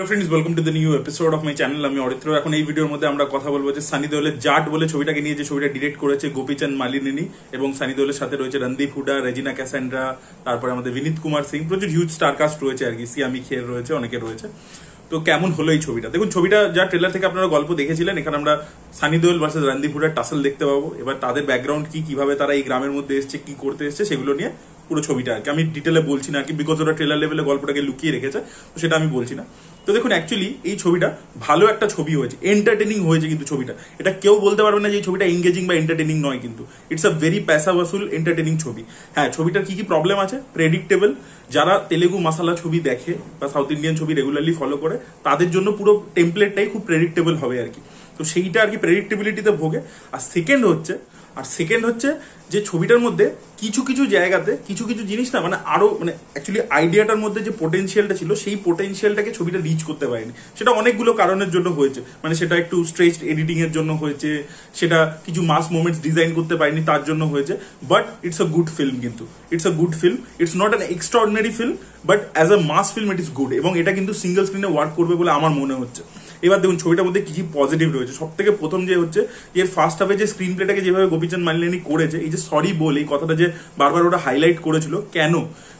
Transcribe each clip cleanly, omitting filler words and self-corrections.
Hello friends, welcome to the new episode of my channel. আমি অরিত্র। এখন এই ভিডিওর মধ্যে আমরা কথা বলবো যে সানি দেওলের জাট বলে ছবিটাকে নিয়ে, যে ছবিটা ডিরেক্ট করেছে গোপীচাঁদ মালিনী, এবং সানি দেওলের সাথে রয়েছে রণদীপ হুডা, রেজিনা ক্যাসান্ড্রা, তারপরে আমাদের বিনীত কুমার সিং, প্রচুর হিউজ স্টারকাস্ট রয়েছে আর কি, সিয়ামি খের রয়েছে, অনেকে রয়েছে। তো কেমন হলো এই ছবিটা? দেখুন, ছবিটা যা ট্রেলার থেকে আপনারা গল্প দেখেছিলেন, এখানে আমরা সানি দেওল ভার্সেস রণদীপ হুডার টাসল দেখতে পাবো। এবার তাদের ব্যাকগ্রাউন্ড কি, কিভাবে তারা এই গ্রামের মধ্যে এসছে, কি করতে এসছে, সেগুলো নিয়ে পুরো ছবিটা আর কি। আমি ডিটেলে বলছি না আর কি, বিকজ ওরা ট্রেলার লেভেলে গল্পটাকে লুকিয়ে রেখেছে, তো সেটা আমি বলছি না। তো দেখুন, অ্যাকচুয়ালি এই ছবিটা ভালো একটা ছবি হয়েছে, এন্টারটেনিং হয়েছে। কিন্তু ছবিটা, এটা কেউ বলতে পারবে না যে এই ছবিটা এঙ্গেজিং বা এন্টারটেনিং নয়, কিন্তু it's a very paisa vasool entertaining ছবি। হ্যাঁ, ছবিটার কি কি প্রবলেম আছে? প্রেডিক্টেবল। যারা তেলেগু মশালা ছবি দেখে বা সাউথ ইন্ডিয়ান ছবি রেগুলারলি ফলো করে, তাদের জন্য পুরো টেমপ্লেটটাই খুব প্রেডিক্টেবল হবে আর কি। তো সেইটা আর কি প্রেডিক্টেবিলিটিতে ভোগে। আর সেকেন্ড হচ্ছে যে ছবিটার মধ্যে কিছু কিছু জায়গাতে কিছু কিছু জিনিস না, মানে আরো মানে অ্যাকচুয়ালি আইডিয়াটার মধ্যে যে পোটেনশিয়ালটা ছিল, সেই পোটেনশিয়ালটাকে ছবিটা রিচ করতে পারেনি। সেটা অনেকগুলো কারণের জন্য হয়েছে। মানে সেটা একটু স্ট্রেচড এডিটিং এর জন্য হয়েছে, সেটা কিছু মাস মোমেন্টস ডিজাইন করতে পারেনি তার জন্য হয়েছে। But it's a good film, কিন্তু it's a good film. It's not an extraordinary film, but as a mass film it is good, এবং এটা কিন্তু সিঙ্গেল স্ক্রিনে ওয়ার্ক করবে বলে আমার মনে হচ্ছে। এবার দেখুন, ছবিটার মধ্যে কি কি পজিটিভ রয়েছে। সব থেকে প্রথম যে হচ্ছে, এর ফার্স্ট হাফে যে স্ক্রিন প্লেটাকে যেভাবে গোপীচাঁদ মালিনী করেছে, এই যে সরি বল, এই কথাটা যে বারবার ওরা হাইলাইট করেছিল, কেন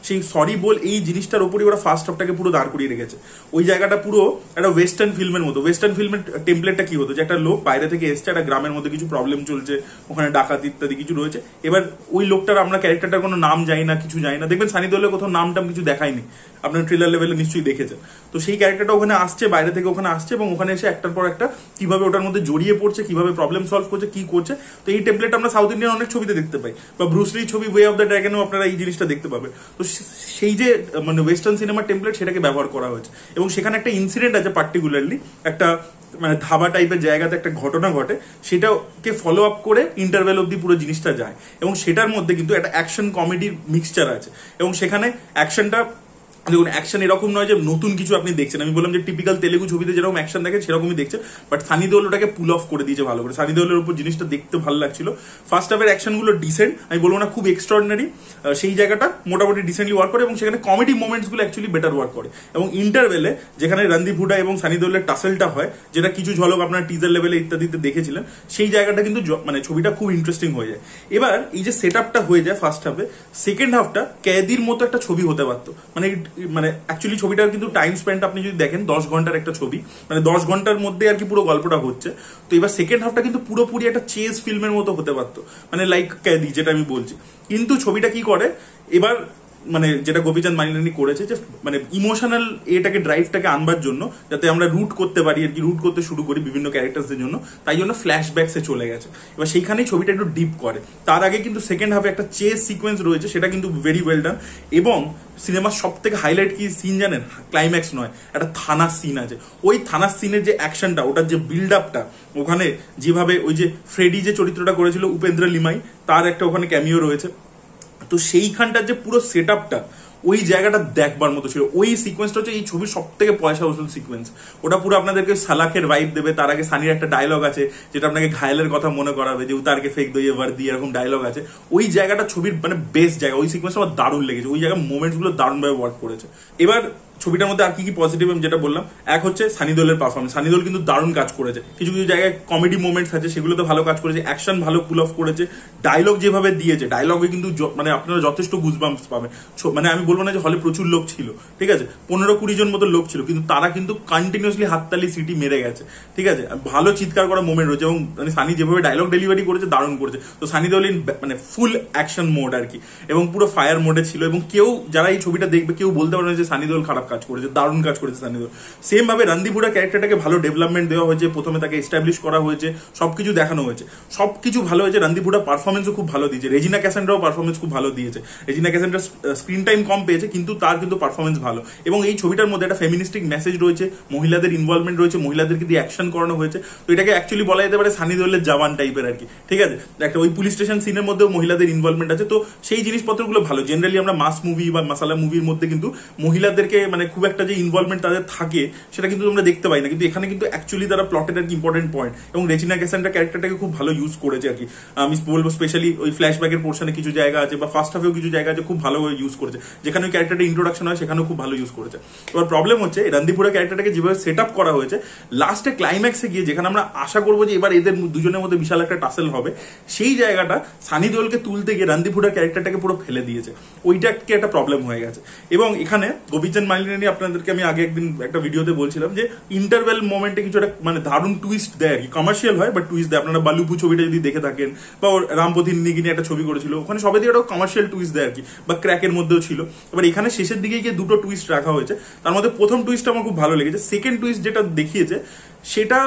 সেই সরি বল, এই জিনিসটার উপরই ওরা ফার্স্ট হাফটাকে পুরো দাঁড় করিয়ে রেখেছে। ওই জায়গাটা পুরো একটা ওয়েস্টার্ন ফিল্মের মতো। ওয়েস্টার্ন ফিল্মের টেমপ্লেটটা কি হতো, যে একটা লোক বাইরে থেকে এসছে, একটা গ্রামের মধ্যে কিছু প্রবলেম চলছে, ওখানে ডাকাতি ইত্যাদি কিছু রয়েছে। এবার ওই লোকটার আমরা ক্যারেক্টারটার কোনো নাম জানি না, কিছু জানি না। দেখবেন সানি দেওলের কোথাও নাম টাম কিছু দেখায়নি, আপনার ট্রেলার লেভেলে নিশ্চয়ই দেখেছেন। তো সেই ক্যারেক্টারটা ওখানে আসছে, বাইরে থেকে ওখানে আসছে, এবং ওখানে এসে একটার পর একটা কিভাবে ওটার মধ্যে জড়িয়ে পড়ছে, কিভাবে প্রবলেম সলভ করছে, কি করছে। তো এই টেমপ্লেট আমরা সাউথ ইন্ডিয়ান অনেক ছবিতে দেখতে পাই, বা ব্রুসলির ছবি ওয়ে অফ দ্য ড্রাগনেও আপনারা এই জিনিসটা দেখতে পাবে। তো সেই যে মানে ওয়েস্টার্ন সিনেমার টেমপ্লেট, সেটাকে ব্যবহার করা হয়েছে। এবং সেখানে একটা ইনসিডেন্ট আছে, পার্টিকুলারলি একটা মানে ধাবা টাইপের জায়গাতে একটা ঘটনা ঘটে, সেটাকে ফলো আপ করে ইন্টারভেল অব্দি পুরো জিনিসটা যায়। এবং সেটার মধ্যে কিন্তু একটা অ্যাকশন কমেডির মিক্সচার আছে, এবং সেখানে অ্যাকশনটা, দেখুন অ্যাকশন এরকম নয় যে নতুন কিছু আপনি দেখছেন। আমি বললাম যে টিপিক্যাল তেলেগু ছবিতে যেরকম অ্যাকশন দেখে সেরকমই দেখছে, বাট সানি দেওল ওটাকে পুল অফ করে দিয়েছে ভালো করে। সানি দেওলের উপর জিনিসটা দেখতে ভালো লাগছিল। ফার্স্ট হাফের অ্যাকশনগুলো ডিসেন্ট, আমি বলবো না খুব এক্সট্রাঅর্ডিনারি, সেই জায়গাটা মোটামুটি ডিসেন্টলি ওয়ার্ক করে, এবং সেখানে কমেডি মোমেন্টসগুলো অ্যাকচুয়ালি বেটার ওয়ার্ক করে। এবং ইন্টারভেলে যেখানে রণদীপ হুডা এবং সানি দেওলের টাসেলটা হয়, যেটা কিছু ঝলক আপনার টিজার লেভেলে ইত্যাদিতে দেখেছিলেন, সেই জায়গাটা কিন্তু মানে ছবিটা খুব ইন্টারেস্টিং হয়ে যায়। এবার এই যে সেট আপটা হয়ে যায় ফার্স্ট হাফে, সেকেন্ড হাফটা ক্যাদির মতো একটা ছবি হতে পারতো। মানে অ্যাকচুয়ালি ছবিটার কিন্তু টাইম স্পেন্ড আপনি যদি দেখেন 10 ঘন্টার একটা ছবি, মানে 10 ঘন্টার মধ্যে আর কি পুরো গল্পটা হচ্ছে। তো এবার সেকেন্ড হাফটা কিন্তু পুরোপুরি একটা চেজ ফিল্মের মতো হতে পারতো, মানে লাইক ক্যাদি, যেটা আমি বলছি। কিন্তু ছবিটা কি করে এবার, মানে যেটা গোপীচাঁদ মালিনী করেছে, যে মানে ইমোশনাল এটাকে ড্রাইভটাকে আনবার জন্য, যাতে আমরা রুট করতে পারি আর কি, রুট করতে শুরু করি বিভিন্ন ক্যারেক্টারসদের জন্য, তাই জন্য ফ্ল্যাশব্যাকসে চলে গেছে। এবার সেইখানেই ছবিটা একটু ডিপ করে। তার আগে কিন্তু সেকেন্ড হাফে একটা চেজ সিকোয়েন্স রয়েছে, সেটা কিন্তু ভেরি ওয়েল ডান। এবং সিনেমার সব থেকে হাইলাইট কি সিন জানেন? ক্লাইম্যাক্স নয়, একটা থানার সিন আছে। ওই থানার সিনের যে অ্যাকশনটা, ওটার যে বিল্ড আপটা, ওখানে যেভাবে ওই যে ফ্রেডি যে চরিত্রটা করেছিল উপেন্দ্র লিমাই, তার একটা ওখানে ক্যামিও রয়েছে। তো সেইখানটার যে পুরো সেট আপটা, ওই জায়গাটা দেখবার মতো ছিল। ওই সিকোয়েন্সটা হচ্ছে এই ছবির সব থেকে পয়সা উসুল সিকোয়েন্স। ওটা পুরো আপনাদেরকে সালাখের ভাইব দেবে। তার আগে সানির একটা ডায়লগ আছে, যেটা আপনাকে ঘায়েলের কথা মনে করাবে, যে উতারকে ফেক দইয়ে ভার্দি, এরকম ডায়লগ আছে। ওই জায়গাটা ছবির মানে বেস্ট জায়গা। ওই সিকোয়েন্সটা আমার দারুণ লেগেছে। ওই জায়গায় মোমেন্টস গুলো দারুণভাবে ওয়ার্ক করেছে। এবার ছবিটার মধ্যে আর কি কি পজিটিভ আমি যেটা বললাম, এক হচ্ছে সানি দেওলের পারফরমেন্স। সানি দেওল কিন্তু দারুণ কাজ করেছে। কিছু কিছু জায়গায় কমেডি মোমেন্টস আছে, সেগুলোতে ভালো কাজ করেছে। অ্যাকশন ভালো পুল অফ করেছে। ডায়লগ যেভাবে দিয়েছে, ডায়লগে কিন্তু মানে আপনারা যথেষ্ট গুজবাম্পস পাবেন। মানে আমি বলবো না যে হলে প্রচুর লোক ছিল, ঠিক আছে, 15-20 জন মতো লোক ছিল, কিন্তু তারা কিন্তু কন্টিনিউসলি হাততালি সিটি মেরে গেছে, ঠিক আছে। ভালো চিৎকার করা মোমেন্ট রয়েছে, এবং মানে সানি যেভাবে ডায়লগ ডেলিভারি করেছে দারুণ করেছে। তো সানি দেওল মানে ফুল অ্যাকশন মোড আর কি, এবং পুরো ফায়ার মোডে ছিল। এবং কেউ যারা এই ছবিটা দেখবে, কেউ বলতে পারবে না যে সানি দেওল খারাপ কাজ করেছে, দারুণ কাজ করেছে সানি দেওল। সেম ভাবে রণদীপ হুডা ক্যারেক্টারটাকে ভালো ডেভেলপমেন্ট দেওয়া হয়েছে, প্রথমে তাকে এস্টাবলিশ করা হয়েছে, সবকিছু দেখানো হয়েছে, সবকিছু ভালো হয়েছে। রণদীপ হুডা পারফরমেন্সও খুব ভালো দিয়েছে। রেজিনা ক্যাসান্ড্রাও পারফরমেন্স খুব ভালো দিয়েছে। রেজিনা ক্যাসান্ড্রা স্ক্রিন টাইম কম পেয়েছে, কিন্তু তার কিন্তু পারফরমেন্স ভালো। এবং এই ছবিটার মধ্যে একটা ফেমিনিস্টিক মেসেজ রয়েছে, মহিলাদের ইনভলভমেন্ট রয়েছে, মহিলাদেরকে দিয়ে অ্যাকশন করানো হয়েছে। তো এটাকে অ্যাকচুয়ালি বলা যেতে পারে সানি দেওলের জওয়ান টাইপের আর কি, ঠিক আছে। একটা ওই পুলিশ স্টেশন সিনের মধ্যেও মহিলাদের ইনভলভমেন্ট আছে। তো সেই জিনিসপত্রগুলো ভালো। জেনারেলি আমরা মাস মুভি বা মশালা মুভির মধ্যে কিন্তু মহিলাদেরকে মানে মানে খুব একটা যে ইনভলভমেন্ট তাদের থাকে সেটা কিন্তু তোমরা দেখতে পাই না, কিন্তু এখানে কিন্তু অ্যাকচুয়ালি তারা প্লটের আর কি ইম্পর্টেন্ট পয়েন্ট, এবং রেজিনা ক্যাসান্ড্রা ক্যারেক্টারটাকে খুব ভালো ইউজ করেছে আর কি। আমি বলবো স্পেশালি ওই ফ্ল্যাশব্যাকের পোর্শনে কিছু জায়গা আছে বা ফার্স্ট হাফেও কিছু জায়গা আছে খুব ভালোভাবে ইউজ করেছে, যেখানে ওই ক্যারেক্টারটা ইন্ট্রোডাকশন হয় সেখানেও খুব ভালো ইউজ করেছে। এবার প্রবলেম হচ্ছে রণদীপ হুডা ক্যারেক্টারটাকে যেভাবে সেট আপ করা হয়েছে, লাস্টে ক্লাইম্যাক্সে গিয়ে যেখানে আমরা আশা করবো যে এবার এদের দুজনের মধ্যে বিশাল একটা টাসেল হবে, সেই জায়গাটা সানি দেওলকে তুলতে গিয়ে রণদীপ হুডার ক্যারেক্টারটাকে পুরো ফেলে দিয়েছে। ওইটাকে একটা প্রবলেম হয়ে গেছে। এবং এখানে গোপীচাঁদ মালিনী আপনাদেরকে আমি আগে একদিন একটা ভিডিওতে বলছিলাম যে ইন্টারভেল মোমেন্টে কিছু একটা মানে দারুণ টুইস্ট দেয় আর কি, কমার্শিয়াল হয় বাট টুইস্ট দেয়। আপনারা বালুপু ছবিটা যদি দেখে থাকেন বা রামপথিন নিয়ে একটা ছবি করেছিল, ওখানে সবাই দিয়ে একটা কমার্শিয়াল টুইস্ট দেয় আর কি, বা ক্র্যাকের মধ্যেও ছিল। এবার এখানে শেষের দিকে গিয়ে দুটো টুইস্ট রাখা হয়েছে, তার মধ্যে প্রথম টুইস্ট আমার খুব ভালো লেগেছে। সেকেন্ড টুইস্ট যেটা দেখিয়েছে সেটা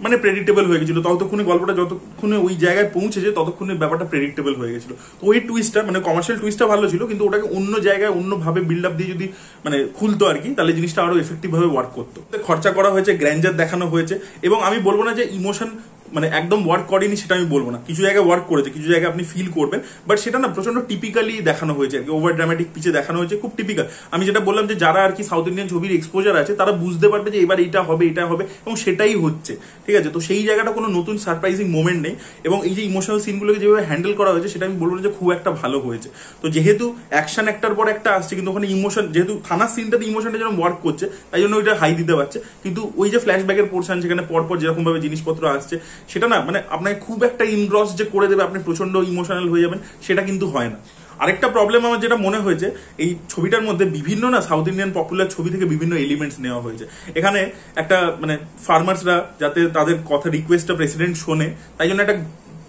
মানে প্রেডিক্টেবল হয়ে গেছিল, ততক্ষণে গল্পটা যতক্ষণে ওই জায়গায় পৌঁছেছে ততক্ষণে ব্যাপারটা প্রেডিক্টেবল হয়ে গেছিল। তো ওই টুইস্টটা মানে কমার্শিয়াল টুইস্টটা ভালো ছিল, কিন্তু ওটাকে অন্য জায়গায় অন্যভাবে বিল্ড আপ দিয়ে যদি মানে খুলতো আর কি, তাহলে জিনিসটা আরো এফেক্টিভ ভাবে ওয়ার্ক করতো। খরচা করা হয়েছে, গ্র্যান্ডার দেখানো হয়েছে, এবং আমি বলবো না যে ইমোশন মানে একদম ওয়ার্ক করেনি সেটা আমি বলবো না, কিছু জায়গায় ওয়ার্ক করেছে, কিছু জায়গায় আপনি ফিল করবেন, বাট সেটা না প্রচন্ড টিপিক্যালি দেখানো হয়েছে আর কি, ওভার ড্রামাটিক পিচে দেখানো হয়েছে, খুব টিপিক্যাল। আমি যেটা বললাম যে যারা আর কি সাউথ ইন্ডিয়ান ছবির এক্সপোজার আছে তারা বুঝতে পারবে যে এবার এটা হবে এটা হবে, এবং সেটাই হচ্ছে, ঠিক আছে। তো সেই জায়গাটা কোনো নতুন সারপ্রাইজিং মোমেন্ট নেই, এবং এই যে ইমোশনাল সিনগুলোকে যেভাবে হ্যান্ডেল করা হয়েছে সেটা আমি বলবো যে খুব একটা ভালো হয়েছে। তো যেহেতু অ্যাকশন একটার পর একটা আসছে, কিন্তু ওখানে ইমোশন যেহেতু থানার সিনটাতে ইমোশনটা যেন ওয়ার্ক করছে, তাই জন্য ওইটা হাই দিতে পারছে। কিন্তু ওই যে ফ্ল্যাশব্যাকের পোর্শন সেখানে পরপর যেরকম ভাবে জিনিসপত্র আসছে, সেটা না মানে আপনাকে খুব একটা ইনগ্রস যে করে দেবে, আপনি প্রচন্ড ইমোশনাল হয়ে যাবেন, সেটা কিন্তু হয় না। আরেকটা প্রবলেম আমার যেটা মনে হয়েছে, এই ছবিটার মধ্যে বিভিন্ন না সাউথ ইন্ডিয়ান পপুলার ছবি থেকে বিভিন্ন এলিমেন্টস নেওয়া হয়েছে। এখানে একটা মানে ফার্মার্সরা যাতে তাদের কথা রিকোয়েস্টটা প্রেসিডেন্ট শোনে, তাই জন্য একটা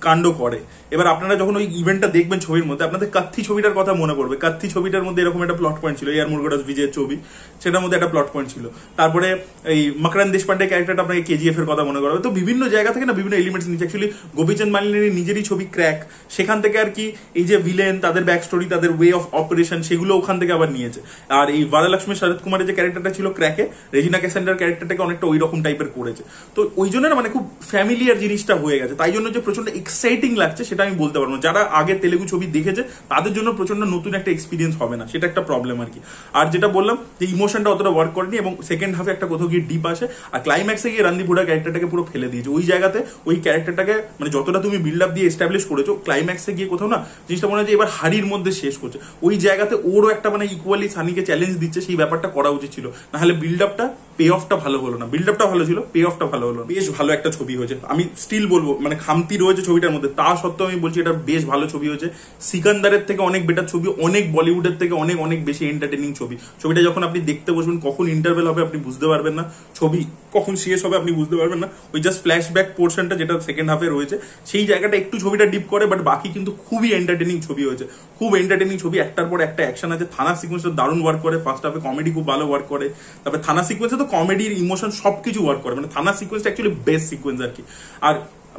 কাণ্ড করে। এবার আপনারা যখন ওই ইভেন্টটা দেখবেন ছবির মধ্যে, আপনাদের কাথি ছবিটার কথা মনে পড়বে। কাথি ছবিটার মধ্যে এরকম একটা প্লট পয়েন্ট ছিল, এয়ার মুরগাদাস বিজয়ের ছবি, সেটার মধ্যে একটা প্লট পয়েন্ট ছিল। তারপরে এই মকরান দেশপান্ডে ক্যারেক্টারটা আপনাকে কেজিএফ এর কথা মনে করাবে। তো বিভিন্ন জায়গা থেকে না বিভিন্ন এলিমেন্টস নিচ্ছে। অ্যাকচুয়ালি গোপীচাঁদ মালিনীর নিজেরই ছবি ক্র্যাক, সেখান থেকে আর কি এই যে ভিলেন, তাদের ব্যাক স্টোরি, তাদের ওয়ে অফ অপারেশন, সেগুলো ওখান থেকে আবার নিয়েছে। আর এই বাদালক্ষ্মী শরৎ কুমারের যে ক্যারেক্টারটা ছিল ক্র্যাকে, রেজিনা ক্যাসান্ড্রার ক্যারেক্টারটাকে অনেকটা ওই রকম টাইপের করেছে। তো ওই জন্য না মানে খুব ফ্যামিলিয়ার জিনিসটা হয়ে গেছে, তাই জন্য যে প্রচন্ড এক্সাইটিং লাগছে সেটা আমি বলতে পারবো না। যারা আগে তেলেগু ছবি দেখেছে তাদের জন্য প্রচন্ড নতুন একটা এক্সপিরিয়েন্স হবে না, সেটা একটা প্রবলেম আর কি। আর যেটা বললাম যে ইমোশনটা অতটা ওয়ার্ক করেনি, এবং সেকেন্ড হাফে একটা কোথাও গিয়ে ডিপ আসে, আর ক্লাইম্যাক্সে গিয়ে রণদীপ হুডা ক্যারেক্টারটাকে পুরো ফেলে দিয়েছে। ওই জায়গাতে ওই ক্যারেক্টারটাকে মানে যতটা তুমি বিল্ড আপ দিয়ে এস্টাবলিশ করেছো, ক্লাইম্যাক্সে গিয়ে কোথাও না জিনিসটা মনে হয় যে এবার হাড়ির মধ্যে শেষ করছে। ওই জায়গাতে ওরও একটা মানে ইকুয়ালি সানিকে চ্যালেঞ্জ দিচ্ছে, সেই ব্যাপারটা করা উচিত ছিল, নাহলে বিল্ড আপটা পে অফটা ভালো হলো না। বিল্ড আপটা ভালো ছিল, পে অফটা ভালো হলো। বেশ ভালো একটা ছবি হয়েছে, আমি স্টিল বলবো মানে খামতি রয়েছে ছবিটার মধ্যে, তা সত্ত্বেও আমি বলছি এটা বেশ ভালো ছবি হয়েছে। সিকান্দারের থেকে অনেক বেটার ছবি, অনেক বলিউডের থেকে অনেক অনেক বেশি এন্টারটেনিং ছবি। ছবিটা যখন আপনি দেখতে বসবেন, কখন ইন্টারভেল হবে আপনি বুঝতে পারবেন না, ছবি কখন শেষ হবে আপনি বুঝতে পারবেন না। ওই জাস্ট ফ্ল্যাশব্যাক পোর্শনটা যেটা সেকেন্ড হাফে রয়েছে, সেই জায়গাটা একটু ছবিটা ডিপ করে, বাট বাকি কিন্তু খুবই এন্টারটেনিং ছবি হয়েছে, খুব এন্টারটেনিং ছবি। একটার পর একটা অ্যাকশন আছে, থানা সিকোয়েন্সটা দারুণ ওয়ার্ক করে, ফার্স্ট হাফে কমেডি খুব ভালো ওয়ার্ক করে, তারপরে থানা সিকোয়েন্সে তো কমেডির ইমোশন সবকিছু ওয়ার্ক করে। মানে থানা সিকোয়েন্সটা অ্যাকচুয়ালি বেস্ট সিকোয়েন্স আর কি। আর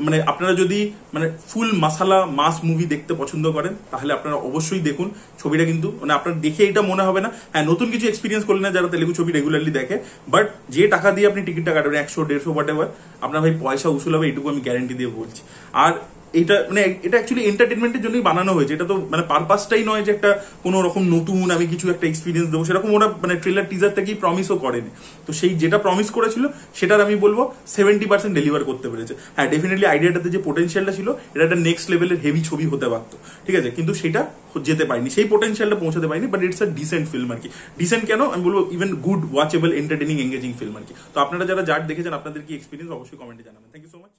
মানে আপনারা যদি মানে ফুল মাসালা মাস মুভি দেখতে পছন্দ করেন, তাহলে আপনারা অবশ্যই দেখুন ছবিটা। কিন্তু মানে আপনার দেখে এটা মনে হবে না হ্যাঁ নতুন কিছু এক্সপিরিয়েন্স করলেন না যারা তেলেগু ছবি রেগুলারলি দেখে, বাট যে টাকা দিয়ে আপনি টিকিটটা কাটবেন 100-150 হোয়াটএভার, আপনার ভাই পয়সা উসুল হবে, এইটুকু আমি গ্যারান্টি দিয়ে বলছি। আর এটা মানে এটা অ্যাকচুয়ালি এন্টারটেনমেন্টের জন্যই বানানো হয়েছে, এটা তো মানে পারপাসটাই নয় যে একটা কোনো রকম নতুন আমি কিছু একটা এক্সপিরিয়েন্স দেবো, সেরকম ওরা মানে ট্রেলার টিজার থেকেই প্রমিসও করেনি। তো সেই যেটা প্রমিস করেছিল সেটার আমি বলবো 70% ডেলিভার করতে পেরেছে। হ্যাঁ ডেফিনেটলি আইডিয়াটাতে যে পোটেনশিয়ালটা ছিল, এটা একটা নেক্সট লেভেলের হেভি ছবি হতে পারতো, ঠিক আছে, কিন্তু সেটা যেতে পারেনি, সেই পোটেনশিয়ালটা পৌঁছাতে পারেনি। But it's a decent film আর কি। ডিসেন্ট কেন আমি বলবো, even good, watchable, entertaining, engaging film আর কি। তো আপনারা যারা জাট দেখেছেন আপনাদের কি এক্সপিরিয়েন্স অবশ্যই কমেন্টে জানাবেন। Thank you so much.